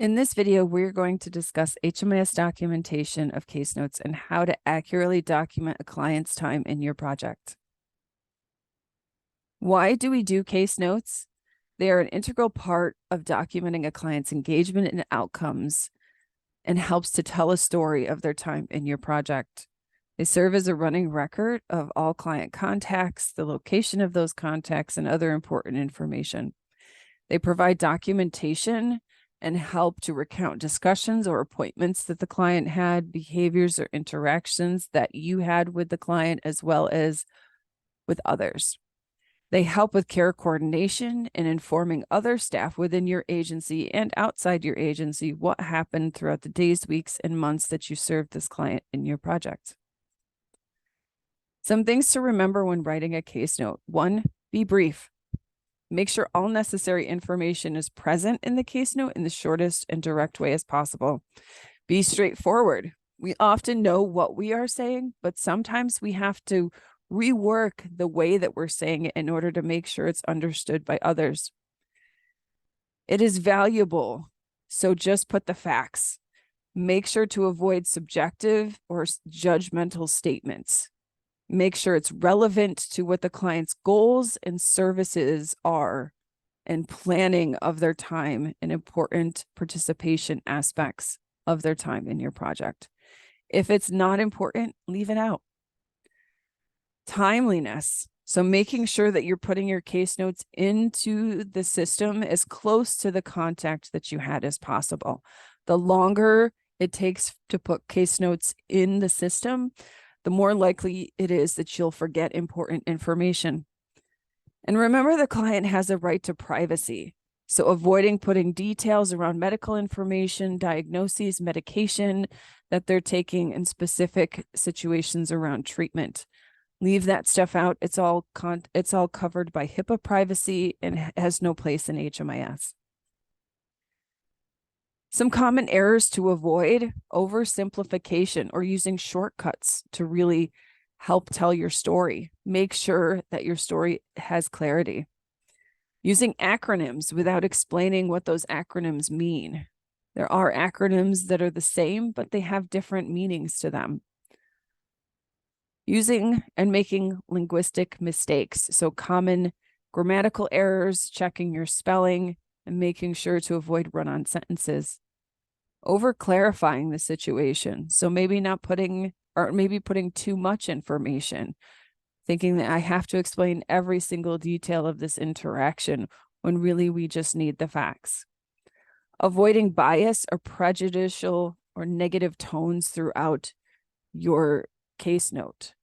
In this video, we're going to discuss HMIS documentation of case notes and how to accurately document a client's time in your project. Why do we do case notes? They are an integral part of documenting a client's engagement and outcomes and helps to tell a story of their time in your project. They serve as a running record of all client contacts, the location of those contacts, and other important information. They provide documentation and help to recount discussions or appointments that the client had, behaviors or interactions that you had with the client, as well as with others. They help with care coordination and informing other staff within your agency and outside your agency what happened throughout the days, weeks, and months that you served this client in your project. Some things to remember when writing a case note. 1, be brief. Make sure all necessary information is present in the case note in the shortest and direct way as possible. Be straightforward. We often know what we are saying, but sometimes we have to rework the way that we're saying it in order to make sure it's understood by others. It is valuable, so just put the facts. Make sure to avoid subjective or judgmental statements. Make sure it's relevant to what the client's goals and services are and planning of their time and important participation aspects of their time in your project. If it's not important, leave it out. Timeliness. So making sure that you're putting your case notes into the system as close to the contact that you had as possible. The longer it takes to put case notes in the system, the more likely it is that you'll forget important information. And remember, the client has a right to privacy. So avoiding putting details around medical information, diagnoses, medication that they're taking, and specific situations around treatment. Leave that stuff out. It's all covered by HIPAA privacy and has no place in HMIS. Some common errors to avoid: oversimplification or using shortcuts to really help tell your story. Make sure that your story has clarity. Using acronyms without explaining what those acronyms mean. There are acronyms that are the same, but they have different meanings to them. Using and making linguistic mistakes. So common grammatical errors, checking your spelling, and making sure to avoid run-on sentences. Over clarifying the situation. So maybe putting too much information, thinking that I have to explain every single detail of this interaction when really we just need the facts. Avoiding bias or prejudicial or negative tones throughout your case note.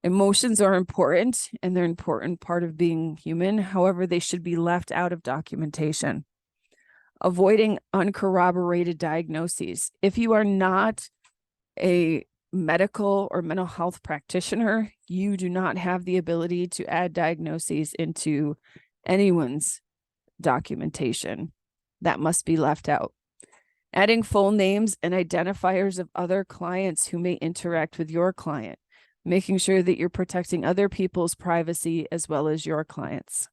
Emotions are important, and they're an important part of being human. However, they should be left out of documentation. Avoiding uncorroborated diagnoses. If you are not a medical or mental health practitioner, you do not have the ability to add diagnoses into anyone's documentation. That must be left out. Adding full names and identifiers of other clients who may interact with your client. Making sure that you're protecting other people's privacy as well as your clients.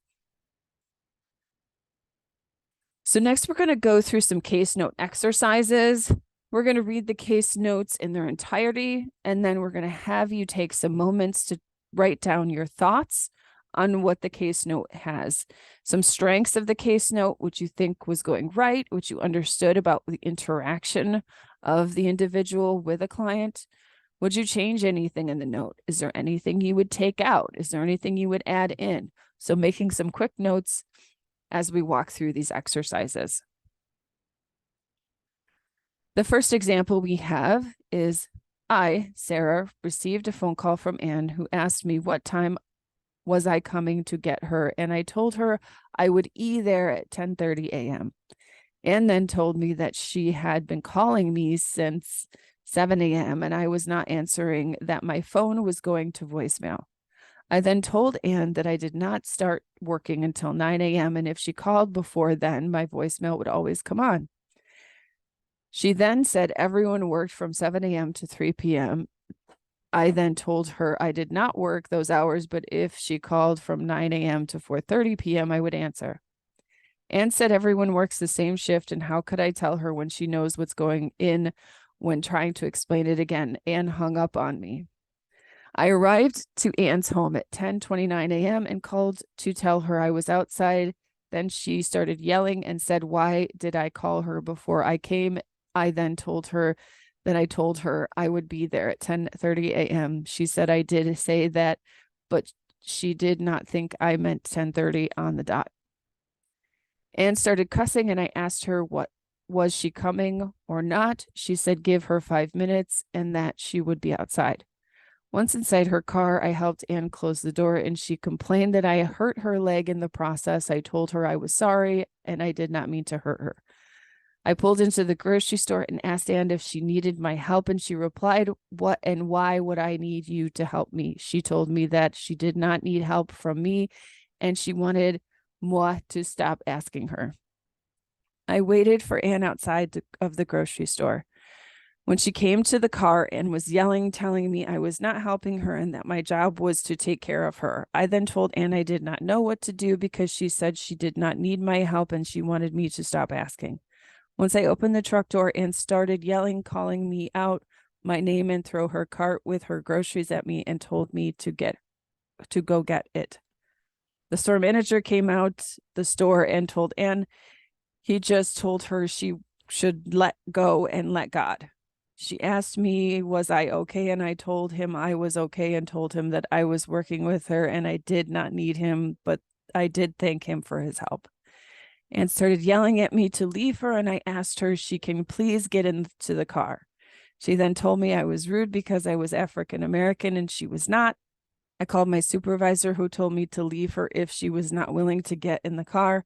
So next, we're going to go through some case note exercises. We're going to read the case notes in their entirety, and then we're going to have you take some moments to write down your thoughts on what the case note has. Some strengths of the case note, what you think was going right, what you understood about the interaction of the individual with a client. Would you change anything in the note? Is there anything you would take out? Is there anything you would add in? So making some quick notes as we walk through these exercises. The first example we have is I, Sarah, received a phone call from Anne who asked me what time was I coming to get her, and I told her I would be there at 10:30 a.m. Anne then told me that she had been calling me since 7 a.m. and I was not answering, that my phone was going to voicemail. I then told Anne that I did not start working until 9 a.m. and if she called before then, my voicemail would always come on. She then said everyone worked from 7 a.m. to 3 p.m. I then told her I did not work those hours, but if she called from 9 a.m. to 4:30 p.m., I would answer. Anne said everyone works the same shift, and how could I tell her when she knows what's going in when trying to explain it again? Anne hung up on me. I arrived to Anne's home at 10:29 a.m. and called to tell her I was outside. Then she started yelling and said, "Why did I call her before I came?" I then told her that I told her I would be there at 10:30 a.m. She said I did say that, but she did not think I meant 10:30 on the dot. Anne started cussing, and I asked her what was she coming or not. She said give her 5 minutes and that she would be outside. Once inside her car, I helped Anne close the door, and she complained that I hurt her leg in the process. I told her I was sorry and I did not mean to hurt her. I pulled into the grocery store and asked Anne if she needed my help, and she replied, "What and why would I need you to help me?" She told me that she did not need help from me and she wanted moi to stop asking her. I waited for Anne outside of the grocery store. When she came to the car and was yelling, telling me I was not helping her and that my job was to take care of her. I then told Anne I did not know what to do because she said she did not need my help and she wanted me to stop asking. Once I opened the truck door, Anne started yelling, calling me out my name and throw her cart with her groceries at me and told me to go get it. The store manager came out the store and told Anne he just told her she should let go and let God. She asked me, was I okay? And I told him I was okay and told him that I was working with her and I did not need him, but I did thank him for his help. And started yelling at me to leave her, and I asked her she can please get into the car. She then told me I was rude because I was African American and she was not. I called my supervisor, who told me to leave her if she was not willing to get in the car.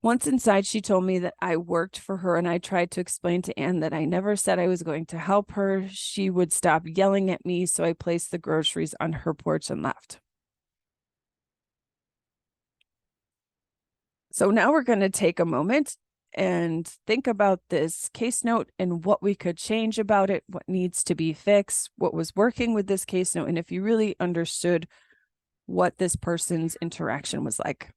Once inside, she told me that I worked for her, and I tried to explain to Anne that I never said I was going to help her. She would stop yelling at me, so I placed the groceries on her porch and left. So now we're going to take a moment and think about this case note and what we could change about it, what needs to be fixed, what was working with this case note, and if you really understood what this person's interaction was like.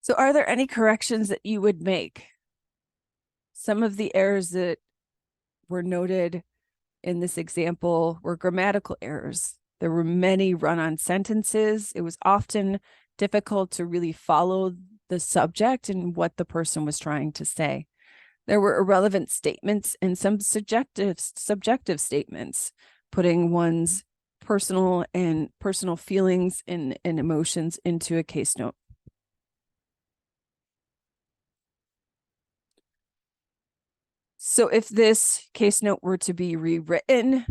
So are there any corrections that you would make? Some of the errors that were noted in this example were grammatical errors. There were many run-on sentences. It was often difficult to really follow the subject and what the person was trying to say. There were irrelevant statements and some subjective statements, putting one's personal feelings and emotions into a case note. So if this case note were to be rewritten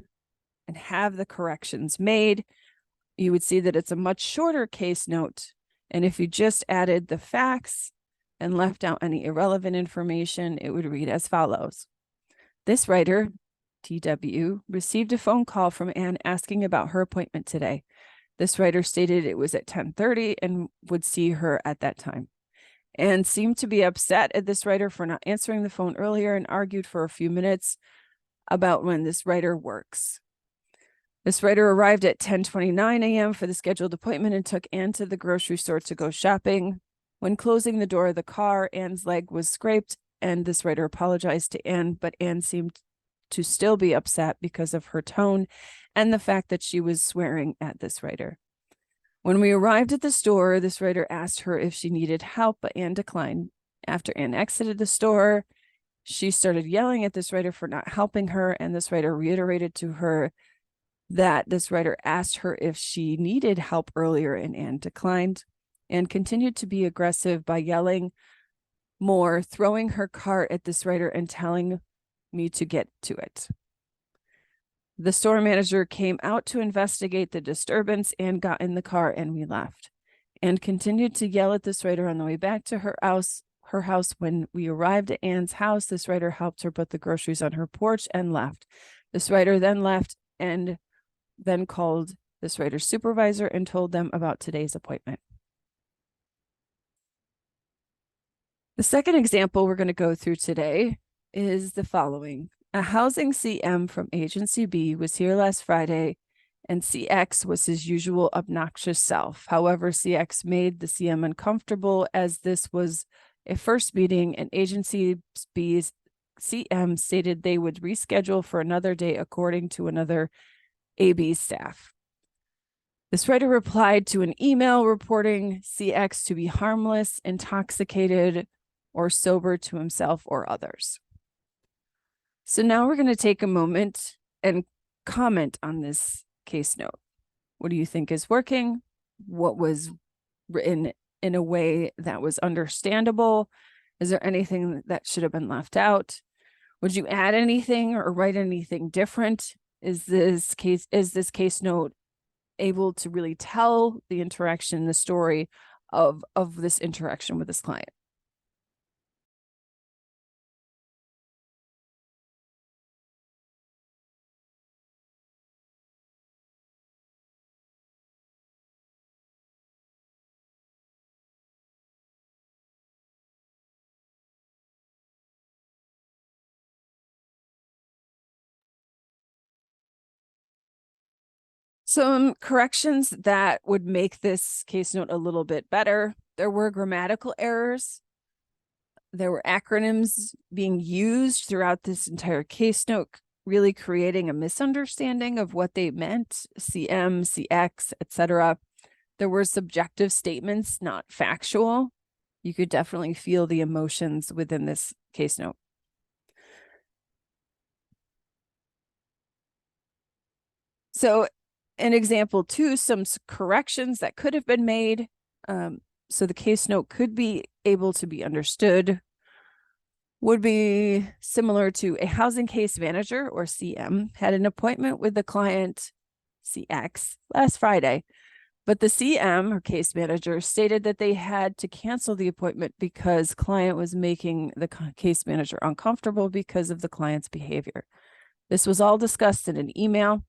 and have the corrections made, you would see that it's a much shorter case note. And if you just added the facts and left out any irrelevant information, it would read as follows. This writer, TW, received a phone call from Anne asking about her appointment today. This writer stated it was at 10:30 and would see her at that time. Anne seemed to be upset at this writer for not answering the phone earlier and argued for a few minutes about when this writer works. This writer arrived at 10:29 a.m. for the scheduled appointment and took Anne to the grocery store to go shopping. When closing the door of the car, Anne's leg was scraped, and this writer apologized to Anne, but Anne seemed to still be upset because of her tone and the fact that she was swearing at this writer. When we arrived at the store, this writer asked her if she needed help, but Anne declined. After Anne exited the store, she started yelling at this writer for not helping her, and this writer reiterated to her that this writer asked her if she needed help earlier, and Anne declined, and continued to be aggressive by yelling more, throwing her cart at this writer and telling me to get to it. The store manager came out to investigate the disturbance and got in the car, and we left, and continued to yell at this writer on the way back to her house. When we arrived at Anne's house, this writer helped her put the groceries on her porch and left. This writer then left and then called this writer's supervisor and told them about today's appointment. The second example we're going to go through today is the following. A housing CM from agency B was here last Friday, and CX was his usual obnoxious self. However, CX made the CM uncomfortable as this was a first meeting, and agency B's CM stated they would reschedule for another day according to another AB staff. This writer replied to an email reporting CX to be harmless, intoxicated, or sober to himself or others. So now we're going to take a moment and comment on this case note. What do you think is working? What was written in a way that was understandable? Is there anything that should have been left out? Would you add anything or write anything different? Is this case note able to really tell the interaction, the story of this interaction with this client? Some corrections that would make this case note a little bit better. There were grammatical errors. There were acronyms being used throughout this entire case note, really creating a misunderstanding of what they meant, CM, CX, etc. There were subjective statements, not factual. You could definitely feel the emotions within this case note. So an example two, some corrections that could have been made. So the case note could be able to be understood, would be similar to a housing case manager or CM had an appointment with the client CX last Friday, but the CM or case manager stated that they had to cancel the appointment because client was making the case manager uncomfortable because of the client's behavior. This was all discussed in an email.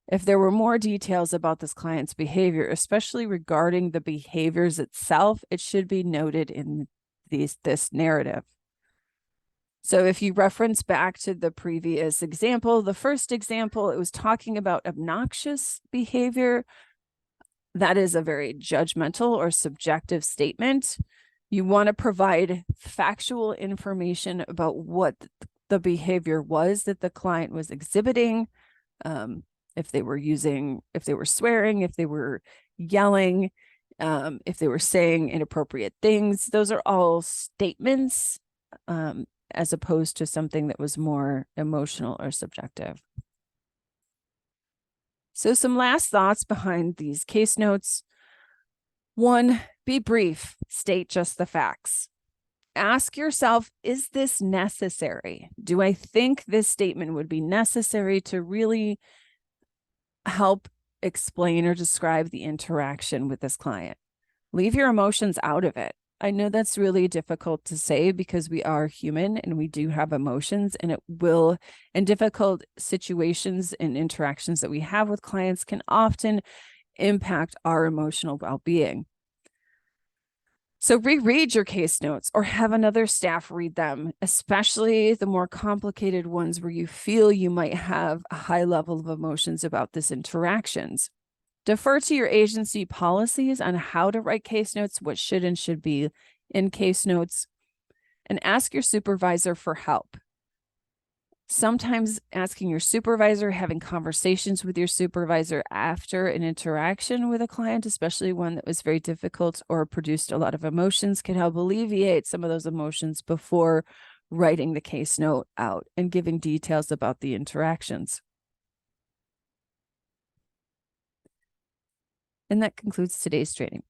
If there were more details about this client's behavior, especially regarding the behaviors itself, it should be noted in this narrative. So if you reference back to the previous example, the first example, it was talking about obnoxious behavior. That is a very judgmental or subjective statement. You want to provide factual information about what the behavior was that the client was exhibiting. If they were swearing, if they were yelling, if they were saying inappropriate things, those are all statements, as opposed to something that was more emotional or subjective. So some last thoughts behind these case notes. 1, be brief, state just the facts. Ask yourself, is this necessary? Do I think this statement would be necessary to really help explain or describe the interaction with this client? Leave your emotions out of it. I know that's really difficult to say because we are human and we do have emotions, and it will, in difficult situations and interactions that we have with clients, can often impact our emotional well-being. So reread your case notes or have another staff read them, especially the more complicated ones where you feel you might have a high level of emotions about this interactions. Defer to your agency policies on how to write case notes, what should and should be in case notes, and ask your supervisor for help. Sometimes asking your supervisor, having conversations with your supervisor after an interaction with a client, especially one that was very difficult or produced a lot of emotions, can help alleviate some of those emotions before writing the case note out and giving details about the interactions. And that concludes today's training.